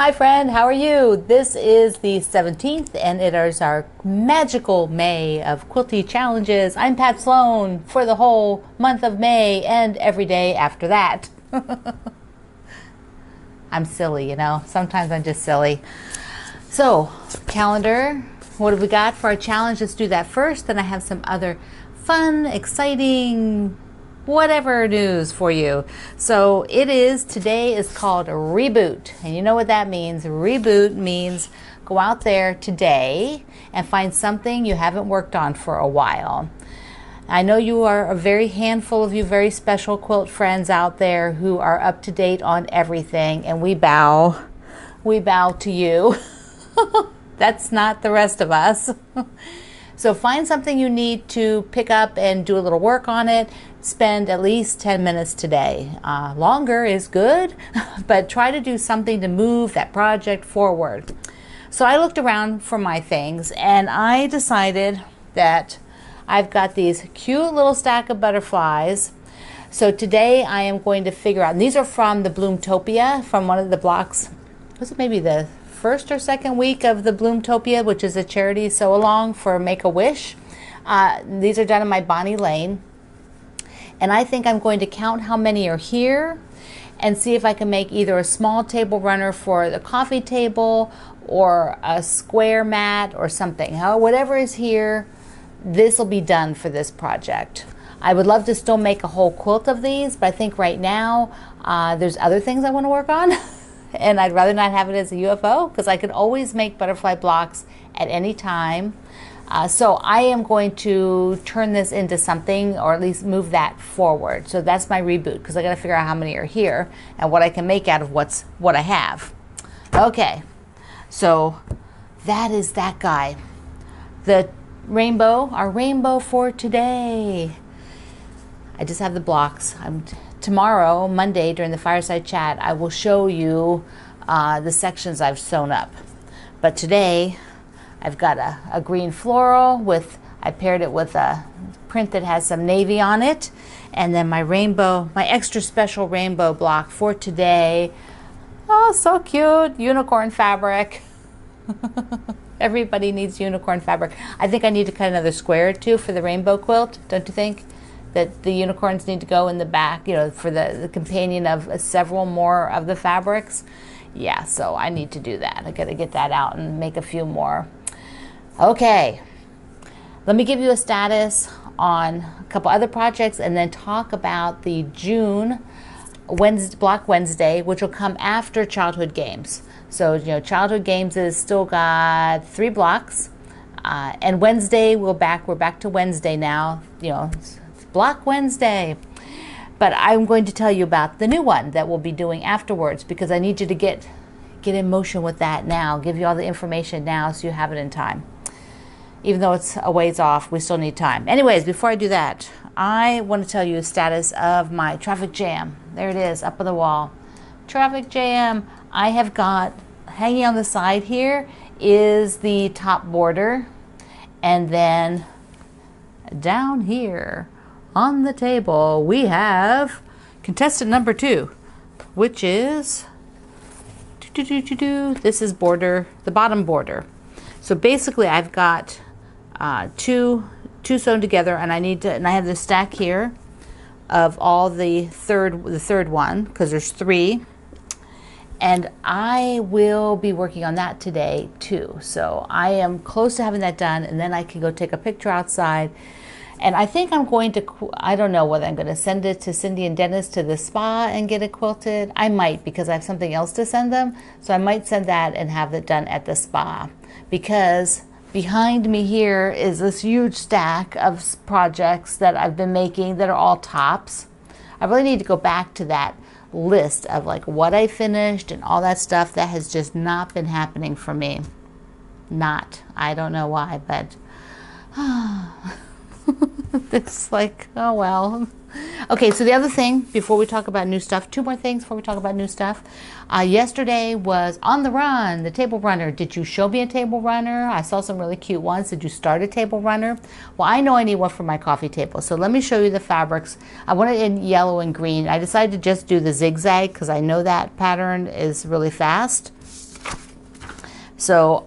Hi friend, how are you? This is the 17th and it is our magical May of quilty challenges. I'm Pat Sloan for the whole month of May and every day after that. I'm silly, you know, sometimes I'm just silly. So, calendar, what have we got for our challenge? Let's do that first. Then I have some other fun, exciting, whatever news for you. So today is called a reboot. And you know what that means. Reboot means go out there today and find something you haven't worked on for a while. I know you are a very handful of you very special quilt friends out there who are up to date on everything, and we bow to you. That's not the rest of us. So find something you need to pick up and do a little work on it. Spend at least 10 minutes today. Longer is good, but try to do something to move that project forward. So I looked around for my things and I decided that I've got these cute little stack of butterflies. So today I am going to figure out, and these are from the Bloomtopia, from one of the blocks. Was it maybe the first or second week of the Bloomtopia, which is a charity sew-along for Make-A-Wish. These are done in my Bonnie Lane. And I think I'm going to count how many are here and see if I can make either a small table runner for the coffee table or a square mat or something. Whatever is here, this will be done for this project. I would love to still make a whole quilt of these, but I think right now there's other things I want to work on. And I'd rather not have it as a UFO because I could always make butterfly blocks at any time. So I am going to turn this into something, or at least move that forward. So that's my reboot, because I got to figure out how many are here and what I can make out of what I have. Okay, so that is that guy. The rainbow, our rainbow for today. I just have the blocks. Tomorrow, Monday, during the fireside chat, I will show you the sections I've sewn up. But today, I've got a green floral I paired it with a print that has some navy on it. And then my rainbow, my extra special rainbow block for today. Oh, so cute, unicorn fabric. Everybody needs unicorn fabric. I think I need to cut another square or two for the rainbow quilt, don't you think? That the unicorns need to go in the back, you know, for the companion of several more of the fabrics. Yeah, so I need to do that. I got to get that out and make a few more. Okay, let me give you a status on a couple other projects and then talk about the June Block Wednesday, which will come after Childhood Games. So, you know, Childhood Games has still got 3 blocks. And Wednesday, we're back to Wednesday now, you know, Block Wednesday. But I'm going to tell you about the new one that we'll be doing afterwards, because I need you to get in motion with that now, give you all the information now so you have it in time. Even though it's a ways off, we still need time. Anyways, before I do that, I want to tell you the status of my traffic jam. There it is, up on the wall. Traffic jam. I have got, hanging on the side here is the top border, and then down here on the table, we have contestant number 2, which is, this is border, the bottom border. So basically I've got two sewn together, and I have this stack here of all the third one, because there's 3. And I will be working on that today too. So I am close to having that done, and then I can go take a picture outside. And I think I'm going to, I don't know whether I'm going to send it to Cindy and Dennis to the spa and get it quilted. I might, because I have something else to send them. So I might send that and have it done at the spa. Because behind me here is this huge stack of projects that I've been making that are all tops. I really need to go back to that list of like what I finished and all that stuff. That has just not been happening for me. I don't know why, but it's like, oh well. Okay, so the other thing before we talk about new stuff, 2 more things before we talk about new stuff. Yesterday was On the Run, the table runner. Did you show me a table runner? I saw some really cute ones. Did you start a table runner? Well, I know I need one for my coffee table, so let me show you the fabrics. I want it in yellow and green. I decided to just do the zigzag because I know that pattern is really fast. So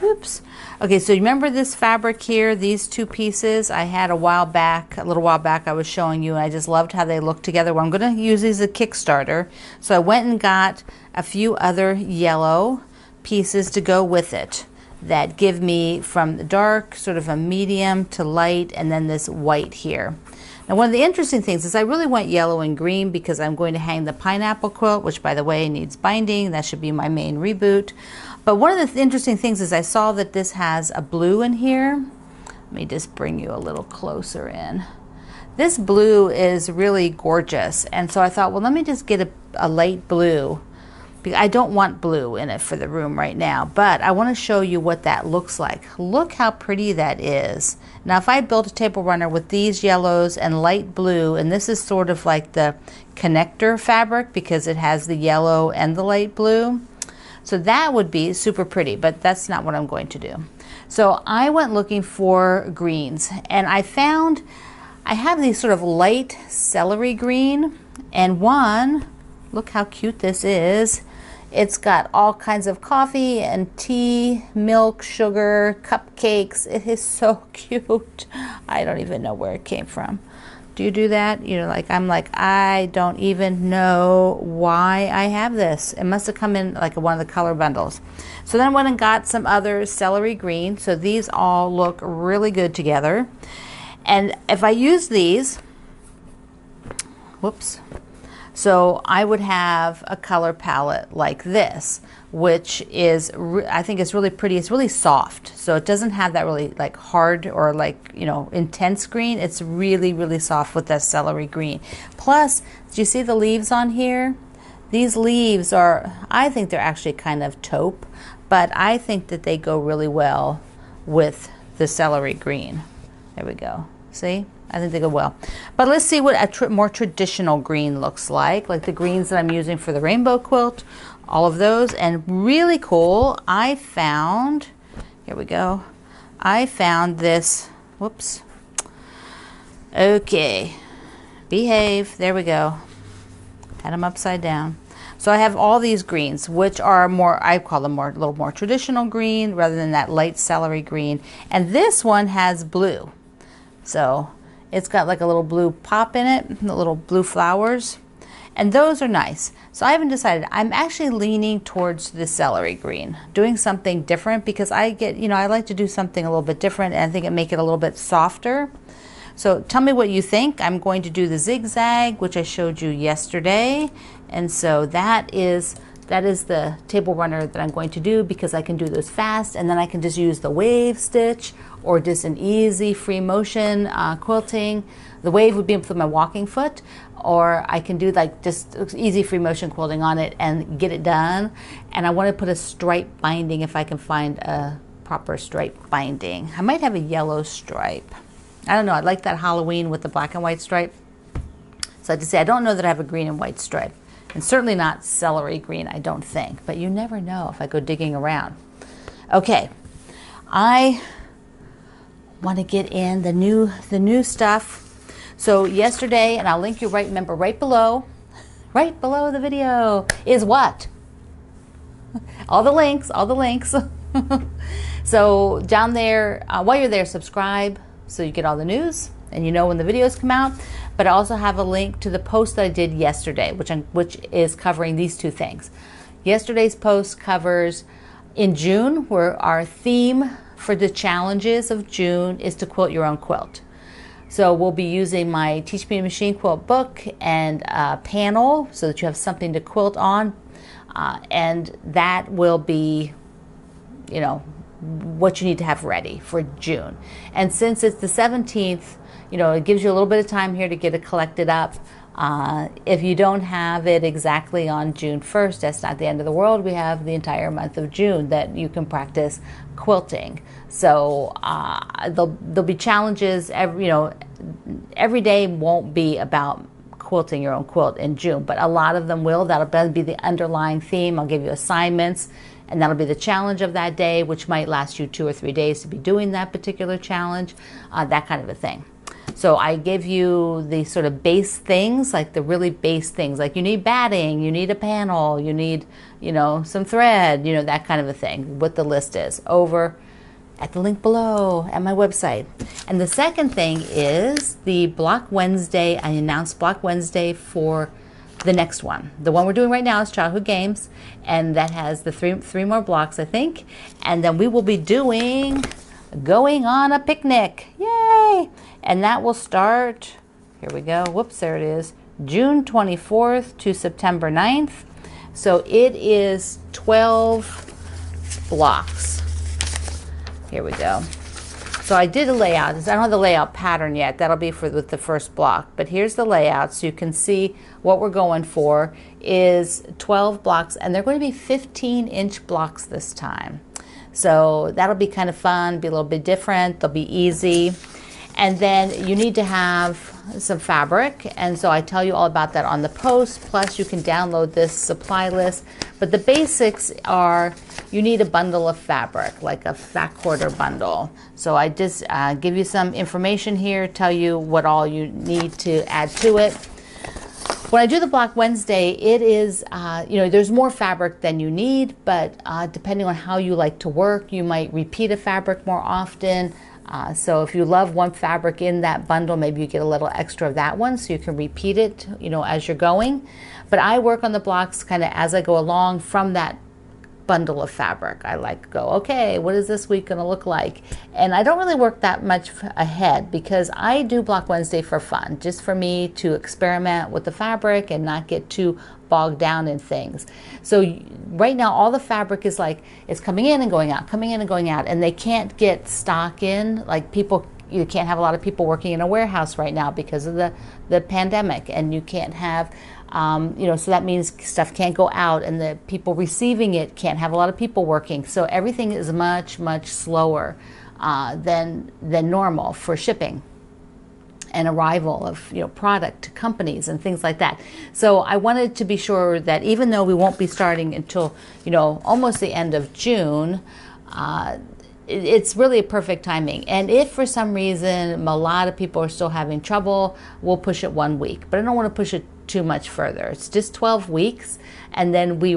oops. Okay, so you remember this fabric here, these two pieces I had a little while back I was showing you, and I just loved how they look together. Well, I'm going to use these as a Kickstarter. So I went and got a few other yellow pieces to go with it that give me from the dark, sort of a medium to light, and then this white here. Now, one of the interesting things is I really went yellow and green because I'm going to hang the pineapple quilt, which, by the way, needs binding. That should be my main reboot. But one of the interesting things is I saw that this has a blue in here. Let me just bring you a little closer in. This blue is really gorgeous. And so I thought, well, let me just get a light blue. I don't want blue in it for the room right now, but I want to show you what that looks like. Look how pretty that is. Now, if I built a table runner with these yellows and light blue, and this is sort of like the connector fabric because it has the yellow and the light blue, so that would be super pretty, but that's not what I'm going to do. So I went looking for greens, and I found I have these sort of light celery green, and one, look how cute this is. It's got all kinds of coffee and tea, milk, sugar, cupcakes. It is so cute. I don't even know where it came from. Do you do that? You know, like I'm like, I don't even know why I have this. It must have come in like one of the color bundles. So then I went and got some other celery green. So these all look really good together. And if I use these, whoops. So I would have a color palette like this, which is, I think it's really pretty. It's really soft. So it doesn't have that really like hard or like, you know, intense green. It's really, really soft with that celery green. Plus, do you see the leaves on here? These leaves are, I think they're actually kind of taupe, but I think that they go really well with the celery green. There we go. See? I think they go well. But let's see what a more traditional green looks like the greens that I'm using for the rainbow quilt, all of those. And really cool, I found, here we go, I found this, whoops, okay, behave, there we go, had them upside down. So I have all these greens, which are more, I call them a little more traditional green rather than that light celery green. And this one has blue. So it's got like a little blue pop in it, the little blue flowers, and those are nice. So I haven't decided. I'm actually leaning towards the celery green, doing something different because I get, you know, I like to do something a little bit different, and I think it make it a little bit softer. So tell me what you think. I'm going to do the zigzag, which I showed you yesterday, and so that is the table runner that I'm going to do because I can do those fast, and then I can just use the wave stitch or just an easy free motion quilting. The wave would be for my walking foot, or I can do like just easy free motion quilting on it and get it done. And I want to put a stripe binding if I can find a proper stripe binding. I might have a yellow stripe. I don't know. I like that Halloween with the black and white stripe. So I just say I don't know that I have a green and white stripe. And certainly not celery green, I don't think. But you never know if I go digging around. Okay, I want to get in the new stuff. So yesterday, and I'll link you right below the video is what? All the links. So down there, while you're there, subscribe so you get all the news and you know when the videos come out. But I also have a link to the post that I did yesterday, which is covering these two things. Yesterday's post covers in June, where our theme for the challenges of June is to quilt your own quilt. So we'll be using my Teach Me to Machine Quilt book and a panel so that you have something to quilt on. And that will be, you know, what you need to have ready for June. And since it's the 17th, you know, it gives you a little bit of time here to get it collected up. If you don't have it exactly on June 1st, that's not the end of the world. We have the entire month of June that you can practice quilting. So there'll be challenges. Every day won't be about quilting your own quilt in June, but a lot of them will. That'll be the underlying theme. I'll give you assignments, and that'll be the challenge of that day, which might last you 2 or 3 days to be doing that particular challenge, that kind of a thing. So I give you the sort of base things, like the really base things, like you need batting, you need a panel, you need, some thread, that kind of a thing, what the list is, over at the link below at my website. And the second thing is the Block Wednesday. I announced Block Wednesday for the next one. The one we're doing right now is Childhood Games, and that has the three more blocks, I think. And then we will be doing Going on a Picnic. Yay! And that will start, here we go, whoops, there it is, June 24th to September 9th. So it is 12 blocks. Here we go. So I did a layout. I don't have the layout pattern yet. That'll be with the first block. But here's the layout so you can see what we're going for is 12 blocks, and they're going to be 15-inch blocks this time. So that'll be kind of fun, be a little bit different. They'll be easy. And then you need to have some fabric, and so I tell you all about that on the post. Plus you can download this supply list. But the basics are you need a bundle of fabric, like a fat quarter bundle. So I just give you some information here, tell you what all you need to add to it. When I do the Block Wednesday, it is, there's more fabric than you need, but depending on how you like to work, you might repeat a fabric more often. So if you love one fabric in that bundle, maybe you get a little extra of that one so you can repeat it, as you're going. But I work on the blocks kind of as I go along from that bundle of fabric. I like to go, okay, what is this week going to look like? And I don't really work that much ahead because I do Block Wednesday for fun, just for me to experiment with the fabric and not get too bogged down in things. So right now all the fabric is it's coming in and going out, coming in and going out, and they can't get stock in. You can't have a lot of people working in a warehouse right now because of the pandemic, and you can't have so that means stuff can't go out, and the people receiving it can't have a lot of people working. So everything is much, much slower than normal for shipping and arrival of product to companies and things like that. So I wanted to be sure that even though we won't be starting until almost the end of June, it's really a perfect timing. And if for some reason a lot of people are still having trouble, we'll push it 1 week. But I don't want to push it too much further. It's just 12 weeks, and then we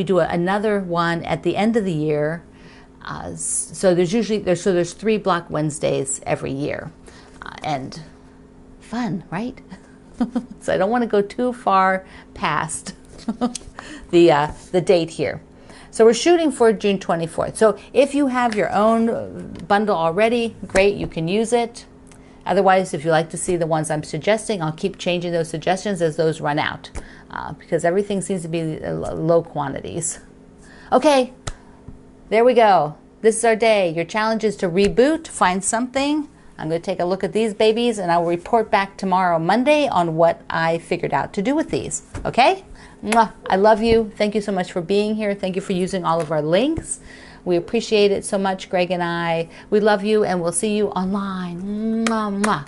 do another one at the end of the year. So there's 3 Block Wednesdays every year, and fun, right? So I don't want to go too far past the date here. So we're shooting for June 24th. So if you have your own bundle already, great, you can use it. Otherwise, if you like to see the ones I'm suggesting, I'll keep changing those suggestions as those run out because everything seems to be low quantities. Okay, there we go. This is our day. Your challenge is to reboot, find something. I'm going to take a look at these babies, and I will report back tomorrow, Monday, on what I figured out to do with these. Okay? Mwah. I love you. Thank you so much for being here. Thank you for using all of our links. We appreciate it so much, Greg and I. We love you, and we'll see you online. Mwah, mwah.